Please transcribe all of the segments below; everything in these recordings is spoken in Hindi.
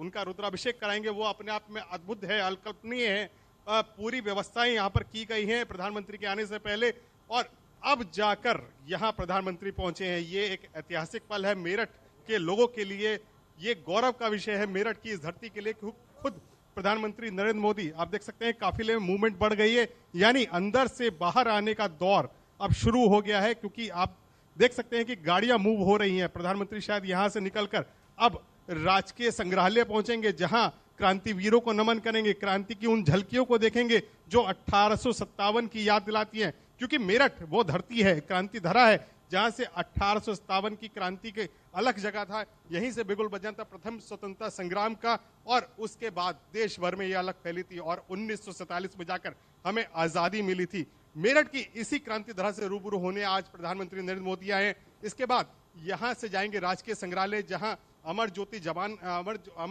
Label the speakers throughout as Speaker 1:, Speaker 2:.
Speaker 1: उनका रुद्राभिषेक कराएंगे, वो अपने आप में अद्भुत है, अकल्पनीय है। पूरी व्यवस्थाएं यहाँ पर की गई हैं प्रधानमंत्री के आने से पहले, और अब जाकर यहाँ प्रधानमंत्री पहुंचे हैं। ये एक ऐतिहासिक पल है मेरठ के लोगों के लिए, ये गौरव का विषय है मेरठ की इस धरती के लिए। खुद प्रधानमंत्री नरेंद्र मोदी, आप देख सकते हैं काफिले में मूवमेंट बढ़ गई है, यानी अंदर से बाहर आने का दौर अब शुरू हो गया है, क्योंकि आप देख सकते हैं कि गाड़ियां मूव हो रही हैं। प्रधानमंत्री शायद यहां से निकलकर अब राजकीय संग्रहालय पहुंचेंगे, जहां क्रांतिवीरों को नमन करेंगे, क्रांति की उन झलकियों को देखेंगे जो 1857 की याद दिलाती हैं, क्योंकि मेरठ वो धरती है, क्रांति धरा है, जहां से 1857 की क्रांति के अलग जगह था, यहीं से बिगुल बजा था प्रथम स्वतंत्रता संग्राम का, और उसके बाद देश भर में यह अलग फैली थी और 1947 में जाकर हमें आजादी मिली थी। मेरठ की इसी क्रांति धरा से रूबरू होने आज प्रधानमंत्री नरेंद्र मोदी आए हैं। इसके बाद यहां से जाएंगे राजकीय संग्रहालय, जहां अमर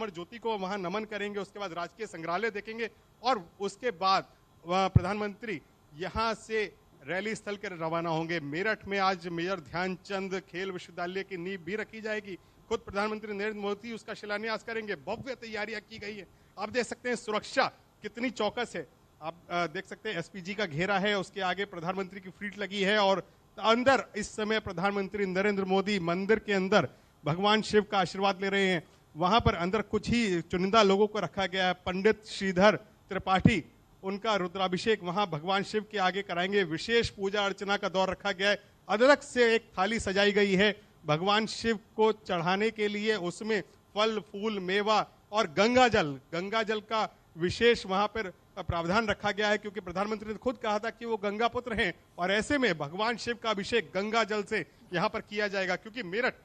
Speaker 1: ज्योति को वहां नमन करेंगे, उसके बाद राजकीय संग्रहालय देखेंगे, और उसके बाद प्रधानमंत्री यहां से रैली स्थल के रवाना होंगे। मेरठ में आज मेजर ध्यानचंद खेल विश्वविद्यालय की नींव भी रखी जाएगी, खुद प्रधानमंत्री नरेंद्र मोदी उसका शिलान्यास करेंगे। भव्य तैयारियां की गई है, आप देख सकते हैं सुरक्षा कितनी चौकस है। आप देख सकते हैं एसपीजी का घेरा है, उसके आगे प्रधानमंत्री की फ्लीट लगी है, और अंदर इस समय प्रधानमंत्री नरेंद्र मोदी मंदिर के अंदर भगवान शिव का आशीर्वाद ले रहे हैं। वहां पर अंदर कुछ ही चुनिंदा लोगों को रखा गया है। पंडित श्रीधर त्रिपाठी, उनका रुद्राभिषेक वहां भगवान शिव के आगे कराएंगे। विशेष पूजा अर्चना का दौर रखा गया है। अलग से एक थाली सजाई गई है भगवान शिव को चढ़ाने के लिए, उसमें फल फूल मेवा और गंगा जल का विशेष वहां पर प्रावधान रखा गया है, क्योंकि प्रधानमंत्री ने खुद कहा था कि वो गंगा पुत्र हैं, और ऐसे में भगवान शिव का अभिषेक गंगा जल से यहां पर किया जाएगा, क्योंकि मेरठ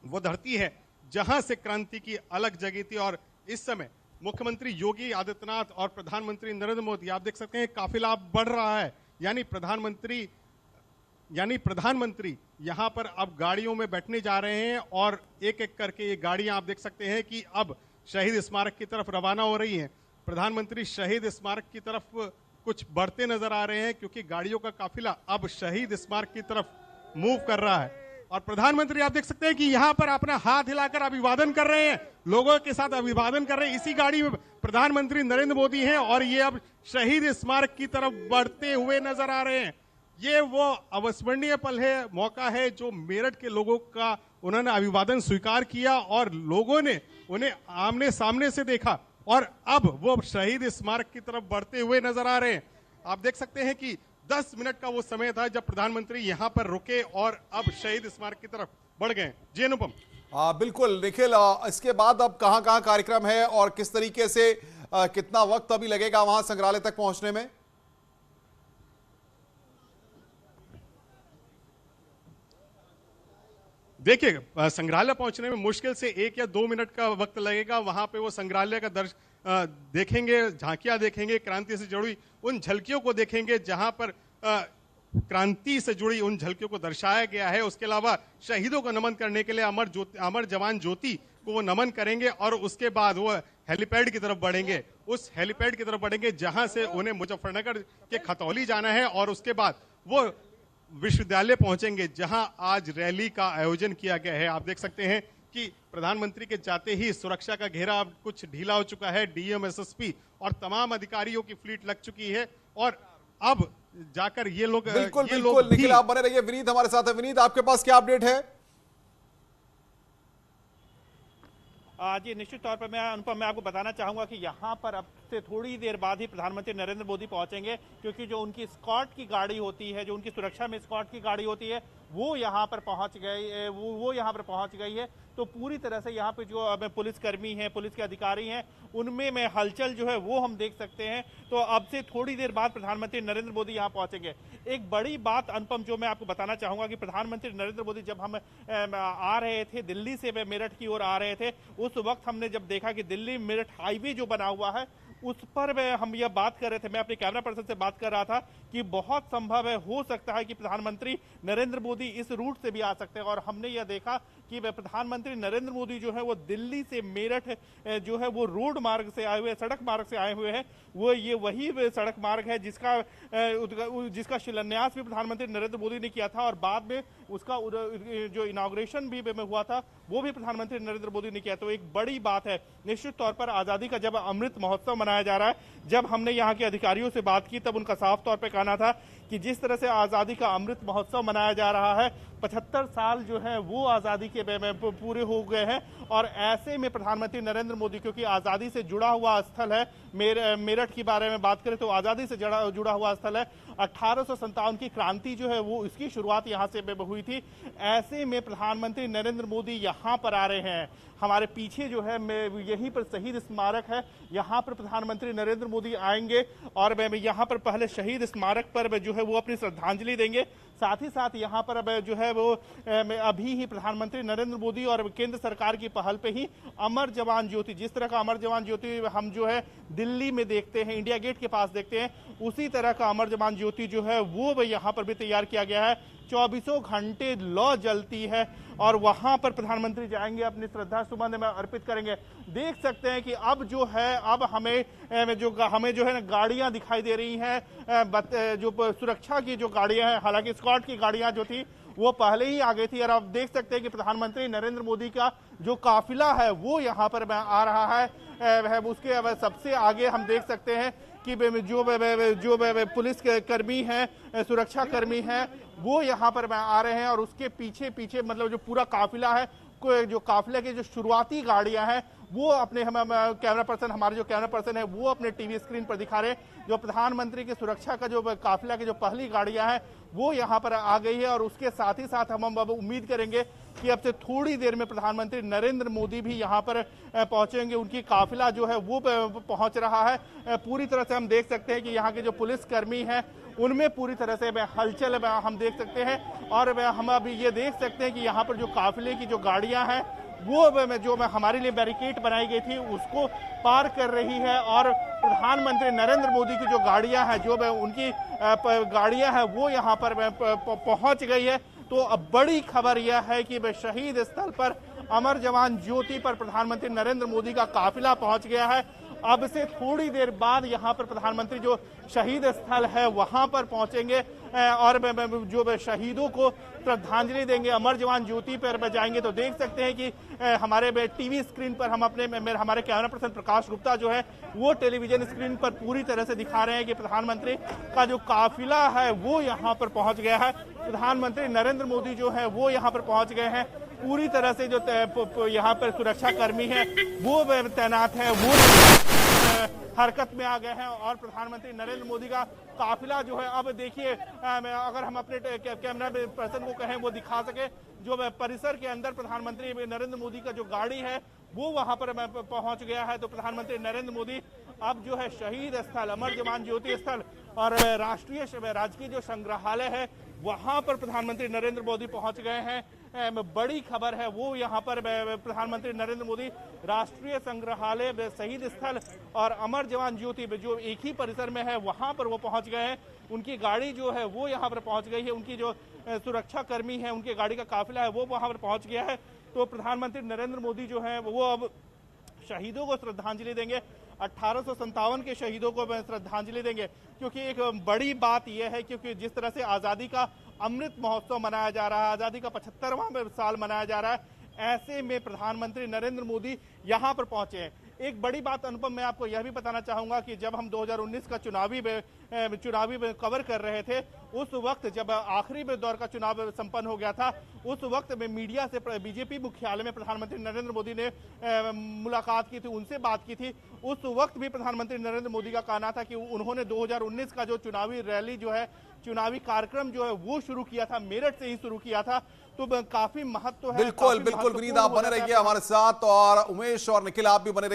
Speaker 1: वो धरती है जहां से क्रांति की अलग जगी थी। और इस समय मुख्यमंत्री योगी आदित्यनाथ और प्रधानमंत्री नरेंद्र मोदी, आप देख सकते हैं काफिला बढ़ रहा है, यानी प्रधानमंत्री यहां पर अब गाड़ियों में बैठने जा रहे हैं, और एक एक करके ये गाड़ियां आप देख सकते हैं कि अब शहीद स्मारक की तरफ रवाना हो रही हैं। प्रधानमंत्री शहीद स्मारक की तरफ कुछ बढ़ते नजर आ रहे हैं, क्योंकि गाड़ियों का काफिला अब शहीद स्मारक की तरफ मूव कर रहा है, और प्रधानमंत्री आप देख सकते हैं कि यहां पर अपना हाथ हिलाकर अभिवादन कर रहे हैं, लोगों के साथ अभिवादन कर रहे हैं। इसी गाड़ी में प्रधानमंत्री नरेंद्र मोदी हैं, और ये अब शहीद स्मारक की तरफ बढ़ते हुए नजर आ रहे हैं। ये वो अविस्मरणीय पल है, मौका है, जो मेरठ के लोगों का उन्होंने अभिवादन स्वीकार किया, और लोगों ने उन्हें आमने सामने से देखा, और अब वो शहीद स्मारक की तरफ बढ़ते हुए नजर आ रहे हैं। आप देख सकते हैं कि 10 मिनट का वो समय था जब प्रधानमंत्री यहां पर रुके, और अब शहीद स्मारक की तरफ बढ़ गए। जी अनुपम।
Speaker 2: बिल्कुल निखिल, इसके बाद अब कहां कार्यक्रम है और किस तरीके से कितना वक्त अभी लगेगा वहां संग्रहालय तक पहुंचने में?
Speaker 1: देखिए, संग्रहालय पहुंचने में मुश्किल से 1 या 2 मिनट का वक्त लगेगा। वहां पे वो संग्रहालय का देखेंगे, झांकियां देखेंगे, क्रांति से जुड़ी उन झलकियों को देखेंगे, जहां पर क्रांति से जुड़ी उन झलकियों को दर्शाया गया है। उसके अलावा शहीदों को नमन करने के लिए अमर जवान ज्योति को वो नमन करेंगे, और उसके बाद वो हेलीपैड की तरफ बढ़ेंगे। उस हेलीपैड की तरफ बढ़ेंगे जहां से उन्हें मुजफ्फरनगर के खतौली जाना है, और उसके बाद वो विश्वविद्यालय पहुंचेंगे, जहां आज रैली का आयोजन किया गया है। आप देख सकते हैं कि प्रधानमंत्री के जाते ही सुरक्षा का घेरा अब कुछ ढीला हो चुका है। डीएम, एसएसपी और तमाम अधिकारियों की फ्लीट लग चुकी है, और अब जाकर ये लोग
Speaker 2: बिल्कुल निखिल, आप बने रहिए। विनीत हमारे साथ है। विनीत, आपके पास क्या अपडेट है?
Speaker 3: जी निश्चित तौर पर मैं आपको बताना चाहूंगा कि यहाँ पर अब से थोड़ी देर बाद ही प्रधानमंत्री नरेंद्र मोदी पहुंचेंगे, क्योंकि जो उनकी स्कॉट की गाड़ी होती है, जो उनकी सुरक्षा में स्कॉट की गाड़ी होती है, वो यहाँ पर पहुंच गई, वो यहाँ पर पहुंच गई है। तो पूरी तरह से यहाँ पे जो पुलिसकर्मी हैं, पुलिस के अधिकारी हैं, उनमें में हलचल जो है वो हम देख सकते हैं। तो अब से थोड़ी देर बाद प्रधानमंत्री नरेंद्र मोदी यहाँ पहुंचेंगे। एक बड़ी बात अनुपम जो मैं आपको बताना चाहूंगा कि प्रधानमंत्री नरेंद्र मोदी जब हम आ रहे थे दिल्ली से, वे मेरठ की ओर आ रहे थे, उस वक्त हमने जब देखा कि दिल्ली मेरठ हाईवे जो बना हुआ है, उस पर हम यह बात कर रहे थे, मैं अपने कैमरा पर्सन से बात कर रहा था कि बहुत संभव है, हो सकता है कि प्रधानमंत्री नरेंद्र मोदी इस रूट से भी आ सकते हैं। और हमने यह देखा कि प्रधानमंत्री नरेंद्र मोदी जो है वो दिल्ली से मेरठ जो है वो रोड मार्ग से आए हुए, सड़क मार्ग से आए हुए हैं। वो ये वही सड़क मार्ग है जिसका शिलान्यास भी प्रधानमंत्री नरेंद्र मोदी ने किया था और बाद में उसका जो इनॉग्रेशन भी हुआ था वो भी प्रधानमंत्री नरेंद्र मोदी ने किया। तो एक बड़ी बात है निश्चित तौर पर, आजादी का जब अमृत महोत्सव मनाया जा रहा है, जब हमने यहाँ के अधिकारियों से बात की तब उनका साफ तौर पर कहना था कि जिस तरह से आजादी का अमृत महोत्सव मनाया जा रहा है, 75 साल जो है वो आजादी के पूरे हो गए हैं और ऐसे में प्रधानमंत्री नरेंद्र मोदी, क्योंकि आजादी से जुड़ा हुआ स्थल है, मेरठ के बारे में बात करें तो आजादी से जुड़ा हुआ स्थल है। 1857 की क्रांति जो है वो इसकी शुरुआत यहाँ से हुई थी। ऐसे में प्रधानमंत्री नरेंद्र मोदी यहाँ पर आ रहे हैं। हमारे पीछे जो है यहीं पर शहीद स्मारक है, यहाँ पर प्रधानमंत्री नरेंद्र मोदी आएंगे और यहाँ पर पहले शहीद स्मारक पर जो है वो अपनी श्रद्धांजलि देंगे। साथ ही साथ यहाँ पर अब जो है वो अभी ही प्रधानमंत्री नरेंद्र मोदी और केंद्र सरकार की पहल पे ही अमर जवान ज्योति, जिस तरह का अमर जवान ज्योति हम जो है दिल्ली में देखते हैं, इंडिया गेट के पास देखते हैं, उसी तरह का अमर जवान ज्योति जो है वो यहाँ पर भी तैयार किया गया है। 24 घंटे लौ जलती है और वहां पर प्रधानमंत्री जाएंगे, अपनी श्रद्धा सुमन में अर्पित करेंगे। देख सकते हैं कि अब जो है अब हमें जो है ना गाड़ियां दिखाई दे रही हैं, जो सुरक्षा की जो गाड़ियां हैं, हालांकि स्कॉट की गाड़ियां जो थी वो पहले ही आ गई थी और अब देख सकते हैं कि प्रधानमंत्री नरेंद्र मोदी का जो काफिला है वो यहाँ पर आ रहा है। उसके सबसे आगे हम देख सकते हैं कि जो पुलिस के कर्मी हैं, सुरक्षा कर्मी हैं, वो यहाँ पर आ रहे हैं और उसके पीछे पीछे मतलब जो पूरा काफिला है, जो काफिले की जो शुरुआती गाड़ियां हैं वो अपने हमारे जो कैमरा पर्सन है वो अपने टीवी स्क्रीन पर दिखा रहे हैं। जो प्रधानमंत्री की सुरक्षा का जो काफिला की जो पहली गाड़ियां हैं वो यहाँ पर आ गई है और उसके साथ ही साथ हम अब उम्मीद करेंगे कि अब से थोड़ी देर में प्रधानमंत्री नरेंद्र मोदी भी यहाँ पर पहुंचेंगे। उनकी काफिला जो है वो पहुंच रहा है। पूरी तरह से हम देख सकते हैं कि यहाँ के जो पुलिसकर्मी हैं उनमें पूरी तरह से हलचल हम देख सकते हैं और हम अभी ये देख सकते हैं कि यहाँ पर जो काफिले की जो गाड़ियां हैं वो जो हमारे लिए बैरिकेड बनाई गई थी उसको पार कर रही है और प्रधानमंत्री नरेंद्र मोदी की जो गाड़ियां हैं, जो उनकी गाड़ियां हैं वो यहाँ पर पहुंच गई है। तो अब बड़ी खबर यह है कि शहीद स्थल पर अमर जवान ज्योति पर प्रधानमंत्री नरेंद्र मोदी का काफिला पहुंच गया है। अब से थोड़ी देर बाद यहाँ पर प्रधानमंत्री जो शहीद स्थल है वहां पर पहुंचेंगे और जो शहीदों को श्रद्धांजलि देंगे, अमर जवान ज्योति पर जाएंगे। तो देख सकते हैं कि हमारे टीवी स्क्रीन पर हम हमारे कैमरा पर्सन प्रकाश गुप्ता जो है वो टेलीविजन स्क्रीन पर पूरी तरह से दिखा रहे हैं कि प्रधानमंत्री का जो काफिला है वो यहाँ पर पहुंच गया है। प्रधानमंत्री नरेंद्र मोदी जो है वो यहाँ पर पहुंच गए हैं। पूरी तरह से जो यहाँ पर सुरक्षा कर्मी है वो तैनात है, वो हरकत में आ गए हैं और प्रधानमंत्री नरेंद्र मोदी का काफिला जो है अब देखिए, अगर हम अपने कैमरा पर्सन को कहें वो दिखा सके, जो परिसर के अंदर प्रधानमंत्री नरेंद्र मोदी का जो गाड़ी है वो वहां पर पहुंच गया है। तो प्रधानमंत्री नरेंद्र मोदी अब जो है शहीद स्थल, अमर जवान ज्योति स्थल और राजकीय जो संग्रहालय है वहां पर प्रधानमंत्री नरेंद्र मोदी पहुंच गए हैं। बड़ी खबर है वो यहाँ पर प्रधानमंत्री नरेंद्र मोदी राष्ट्रीय संग्रहालय, शहीद स्थल और अमर जवान ज्योति जो एक ही परिसर में है वहां पर वो पहुंच गए हैं। उनकी गाड़ी जो है वो यहाँ पर पहुंच गई है, उनकी जो सुरक्षा कर्मी है उनकी गाड़ी का काफिला है वो वहां पर पहुंच गया है। तो प्रधानमंत्री नरेंद्र मोदी जो है वो अब शहीदों को श्रद्धांजलि देंगे, 1857 के शहीदों को श्रद्धांजलि देंगे, क्योंकि एक बड़ी बात यह है क्योंकि जिस तरह से आज़ादी का अमृत महोत्सव मनाया जा रहा है, आज़ादी का 75वां साल मनाया जा रहा है, ऐसे में प्रधानमंत्री नरेंद्र मोदी यहाँ पर पहुंचे हैं। एक बड़ी बात अनुपम, मैं आपको यह भी बताना चाहूंगा कि जब हम 2019 का चुनावी कवर कर रहे थे, उस वक्त जब आखिरी दौर का चुनाव संपन्न हो गया था, उस वक्त में मीडिया से बीजेपी मुख्यालय में प्रधानमंत्री नरेंद्र मोदी ने मुलाकात की थी, उनसे बात की थी। उस वक्त भी प्रधानमंत्री नरेंद्र मोदी का कहना था कि उन्होंने 2019 का जो चुनावी रैली जो है, चुनावी कार्यक्रम जो है वो शुरू किया था, मेरठ से ही शुरू किया था। तो काफी महत्व है।
Speaker 2: बिल्कुल बिल्कुल विनीत, आप बने रहिए हमारे साथ और उमेश और निखिल आप भी बने रहिए।